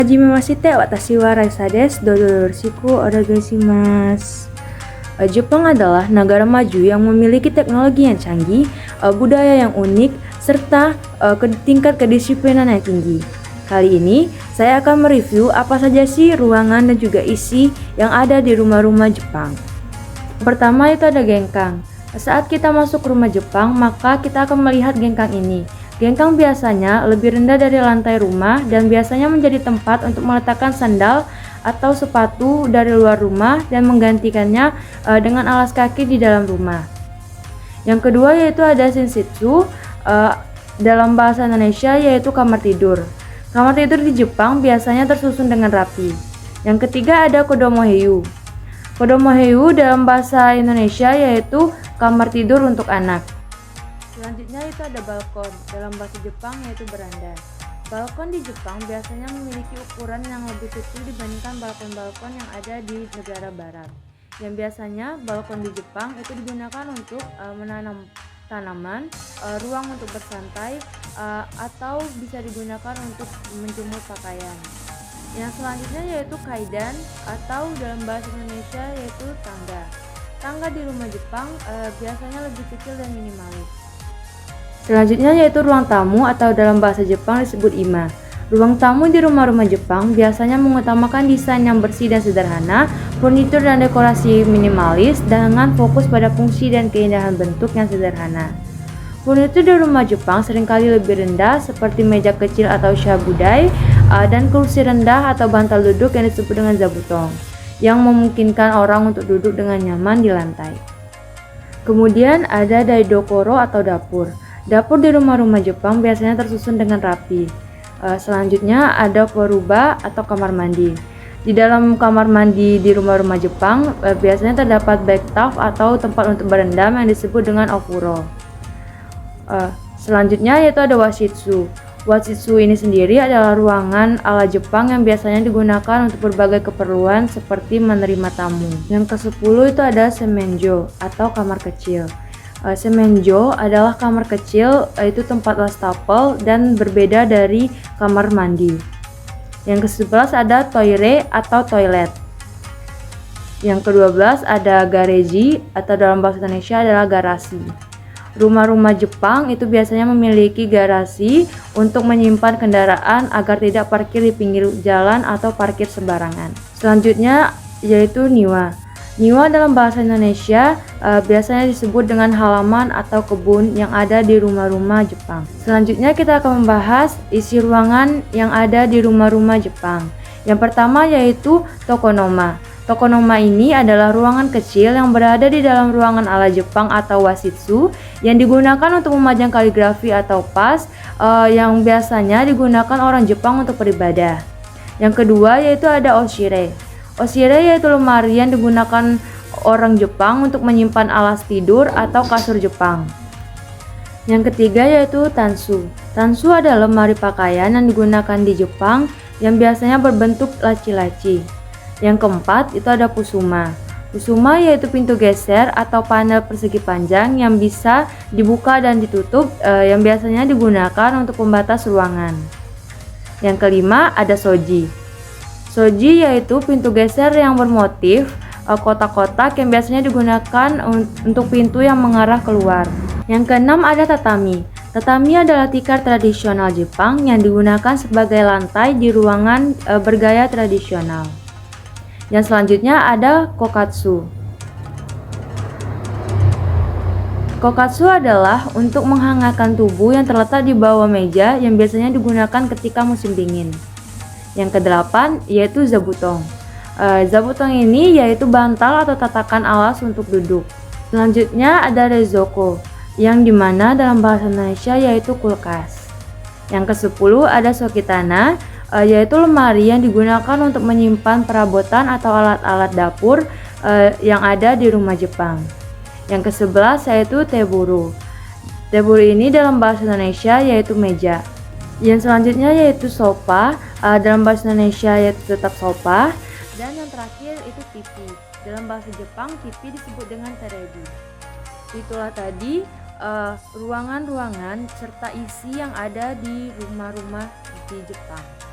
Hajime watashi wa raisa desu. Dodo yoroshiku onegaishimasu. Jepang adalah negara maju yang memiliki teknologi yang canggih, budaya yang unik, serta tingkat kedisiplinan yang tinggi. Kali ini saya akan mereview apa saja sih ruangan dan juga isi yang ada di rumah-rumah Jepang. Pertama itu ada gengkang. Saat kita masuk rumah Jepang, maka kita akan melihat gengkang ini. Gengkang biasanya lebih rendah dari lantai rumah dan biasanya menjadi tempat untuk meletakkan sandal atau sepatu dari luar rumah dan menggantikannya dengan alas kaki di dalam rumah. Yang kedua yaitu ada shinshitsu, dalam bahasa Indonesia yaitu kamar tidur. Kamar tidur di Jepang biasanya tersusun dengan rapi. Yang ketiga ada kodomoheiu. Kodomoheiu dalam bahasa Indonesia yaitu kamar tidur untuk anak. Selanjutnya itu ada balkon, dalam bahasa Jepang yaitu beranda. Balkon di Jepang biasanya memiliki ukuran yang lebih kecil dibandingkan balkon-balkon yang ada di negara barat. Yang biasanya balkon di Jepang itu digunakan untuk menanam tanaman, ruang untuk bersantai, atau bisa digunakan untuk menjemur pakaian. Yang selanjutnya yaitu kaidan atau dalam bahasa Indonesia yaitu tangga. Tangga di rumah Jepang biasanya lebih kecil dan minimalis. Selanjutnya yaitu ruang tamu atau dalam bahasa Jepang disebut ima. Ruang tamu di rumah-rumah Jepang biasanya mengutamakan desain yang bersih dan sederhana, furnitur dan dekorasi minimalis dengan fokus pada fungsi dan keindahan bentuk yang sederhana. Furnitur di rumah Jepang seringkali lebih rendah seperti meja kecil atau shabudai dan kursi rendah atau bantal duduk yang disebut dengan zabutong yang memungkinkan orang untuk duduk dengan nyaman di lantai. Kemudian ada daidokoro atau dapur. Dapur di rumah-rumah Jepang biasanya tersusun dengan rapi. Selanjutnya ada koruba atau kamar mandi. Di dalam kamar mandi di rumah-rumah Jepang biasanya terdapat bathtub atau tempat untuk berendam yang disebut dengan ofuro. Selanjutnya yaitu ada washitsu. Washitsu ini sendiri adalah ruangan ala Jepang yang biasanya digunakan untuk berbagai keperluan seperti menerima tamu. Yang ke-10 itu ada semenjo atau kamar kecil. Semenjo adalah kamar kecil, itu tempat wastafel dan berbeda dari kamar mandi. Yang ke-11 ada toire atau toilet. Yang ke-12 ada gareji atau dalam bahasa Indonesia adalah garasi. Rumah-rumah Jepang itu biasanya memiliki garasi untuk menyimpan kendaraan agar tidak parkir di pinggir jalan atau parkir sembarangan. Selanjutnya yaitu niwa. Niwa dalam bahasa Indonesia biasanya disebut dengan halaman atau kebun yang ada di rumah-rumah Jepang. Selanjutnya kita akan membahas isi ruangan yang ada di rumah-rumah Jepang. Yang pertama yaitu tokonoma. Tokonoma ini adalah ruangan kecil yang berada di dalam ruangan ala Jepang atau washitsu yang digunakan untuk memajang kaligrafi atau pas yang biasanya digunakan orang Jepang untuk beribadah. Yang kedua yaitu ada oshire. Oshire yaitu lemari yang digunakan orang Jepang untuk menyimpan alas tidur atau kasur Jepang. Yang ketiga yaitu tansu. Tansu adalah lemari pakaian yang digunakan di Jepang yang biasanya berbentuk laci-laci. Yang keempat itu ada kusuma. Kusuma yaitu pintu geser atau panel persegi panjang yang bisa dibuka dan ditutup yang biasanya digunakan untuk pembatas ruangan. Yang kelima ada soji. Soji yaitu pintu geser yang bermotif kotak-kotak yang biasanya digunakan untuk pintu yang mengarah keluar. Yang keenam ada tatami. Tatami adalah tikar tradisional Jepang yang digunakan sebagai lantai di ruangan bergaya tradisional. Yang selanjutnya ada kokatsu. Kokatsu adalah untuk menghangatkan tubuh yang terletak di bawah meja yang biasanya digunakan ketika musim dingin. Yang kedelapan yaitu zabutong. Zabutong ini yaitu bantal atau tatakan alas untuk duduk. Selanjutnya ada rezoko, yang dimana dalam bahasa Indonesia yaitu kulkas. Yang ke-10 ada sokitana, yaitu lemari yang digunakan untuk menyimpan perabotan atau alat-alat dapur yang ada di rumah Jepang. Yang ke-11 yaitu teburu. Teburu ini dalam bahasa Indonesia yaitu meja. Yang selanjutnya yaitu sofa, dalam bahasa Indonesia yaitu tetap sofa. Dan yang terakhir itu TV. Dalam bahasa Jepang TV disebut dengan terebi. Itulah tadi ruangan-ruangan serta isi yang ada di rumah-rumah di Jepang.